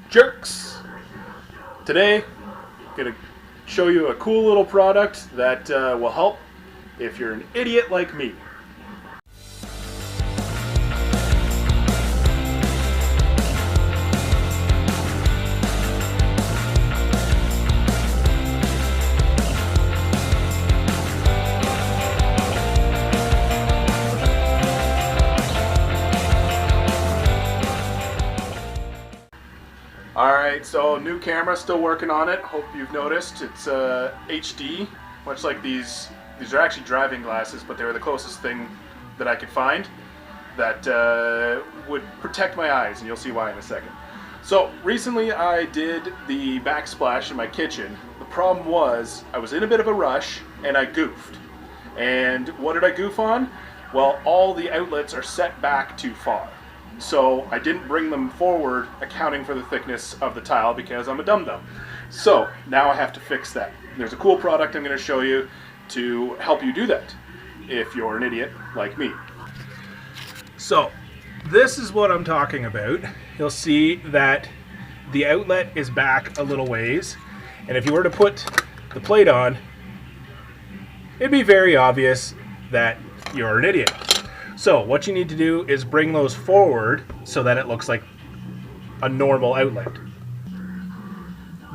Jerks! Today, I'm going to show you a cool little product that will help if you're an idiot like me. Alright, so new camera, still working on it. Hope you've noticed. It's HD, much like these are actually driving glasses, but they were the closest thing that I could find that would protect my eyes, and you'll see why in a second. So recently I did the backsplash in my kitchen. The problem was I was in a bit of a rush and I goofed. And what did I goof on? Well, all the outlets are set back too far. So I didn't bring them forward, accounting for the thickness of the tile, because I'm a dum-dum. So now I have to fix that. There's a cool product I'm going to show you to help you do that if you're an idiot like me. So this is what I'm talking about. You'll see that the outlet is back a little ways, and if you were to put the plate on, it'd be very obvious that you're an idiot. So what you need to do is bring those forward so that it looks like a normal outlet.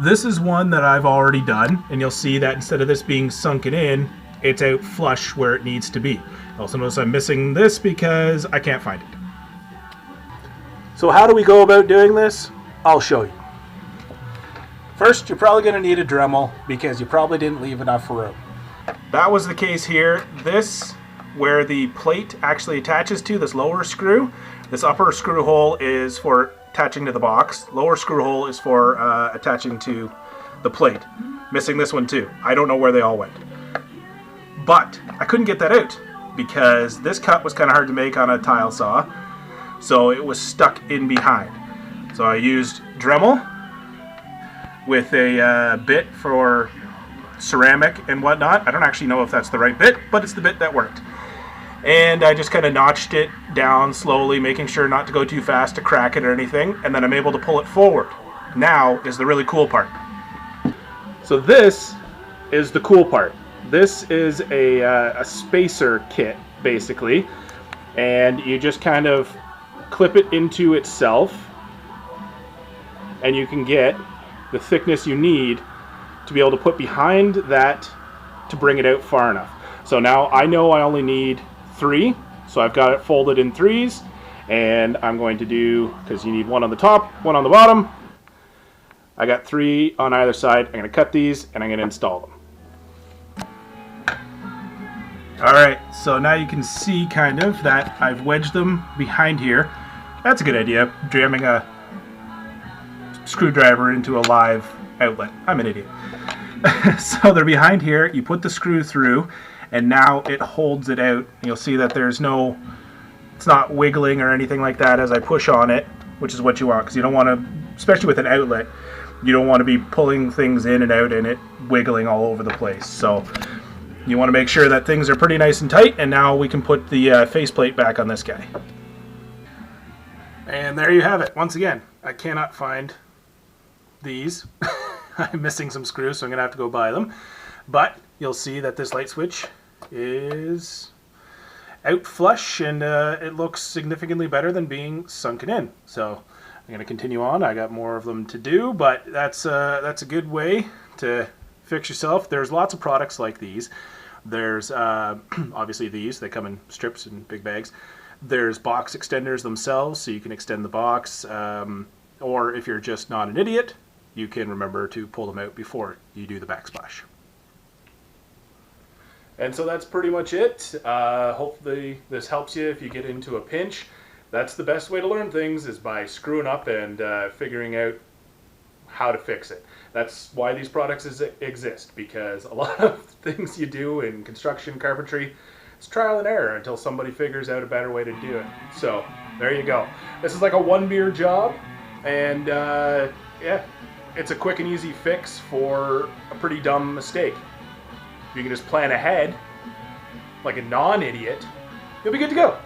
This is one that I've already done, and you'll see that instead of this being sunken in, it's out flush where it needs to be. Also notice I'm missing this because I can't find it. So how do we go about doing this? I'll show you. First, you're probably going to need a Dremel because you probably didn't leave enough room. That was the case here. This, where the plate actually attaches to, this lower screw, this upper screw hole is for attaching to the box. Lower screw hole is for attaching to the plate. Missing this one too. I don't know where they all went. But I couldn't get that out because this cut was kind of hard to make on a tile saw. So it was stuck in behind. So I used Dremel with a bit for ceramic and whatnot. I don't actually know if that's the right bit, but it's the bit that worked. And I just kind of notched it down slowly, making sure not to go too fast to crack it or anything, and then I'm able to pull it forward. Now is the really cool part. So this is the cool part. This is a spacer kit, basically, and you just kind of clip it into itself, and you can get the thickness you need to be able to put behind that to bring it out far enough. So now I know I only need 3, so I've got it folded in 3s, and I'm going to do, because you need one on the top, one on the bottom, I got 3 on either side. I'm going to cut these and I'm going to install them. Alright, so now you can see kind of that I've wedged them behind here. That's a good idea, jamming a screwdriver into a live outlet. I'm an idiot. So they're behind here, you put the screw through, and now it holds it out. You'll see that there's no, it's not wiggling or anything like that as I push on it, which is what you want, because you don't want to, especially with an outlet, you don't want to be pulling things in and out and it wiggling all over the place. So you want to make sure that things are pretty nice and tight, and now we can put the faceplate back on this guy. And there you have it. Once again, I cannot find these. I'm missing some screws, so I'm going to have to go buy them. But you'll see that this light switch is out flush, and it looks significantly better than being sunken in. So I'm going to continue on. I got more of them to do, but that's a good way to fix yourself. There's lots of products like these. There's obviously these. They come in strips and big bags. There's box extenders themselves, so you can extend the box. Or if you're just not an idiot, you can remember to pull them out before you do the backsplash. And so that's pretty much it. Hopefully this helps you if you get into a pinch. That's the best way to learn things, is by screwing up and figuring out how to fix it. That's why these products exist, because a lot of things you do in construction, carpentry, it's trial and error until somebody figures out a better way to do it. So there you go. This is like a one beer job, and yeah, it's a quick and easy fix for a pretty dumb mistake. If you can just plan ahead like a non-idiot, you'll be good to go.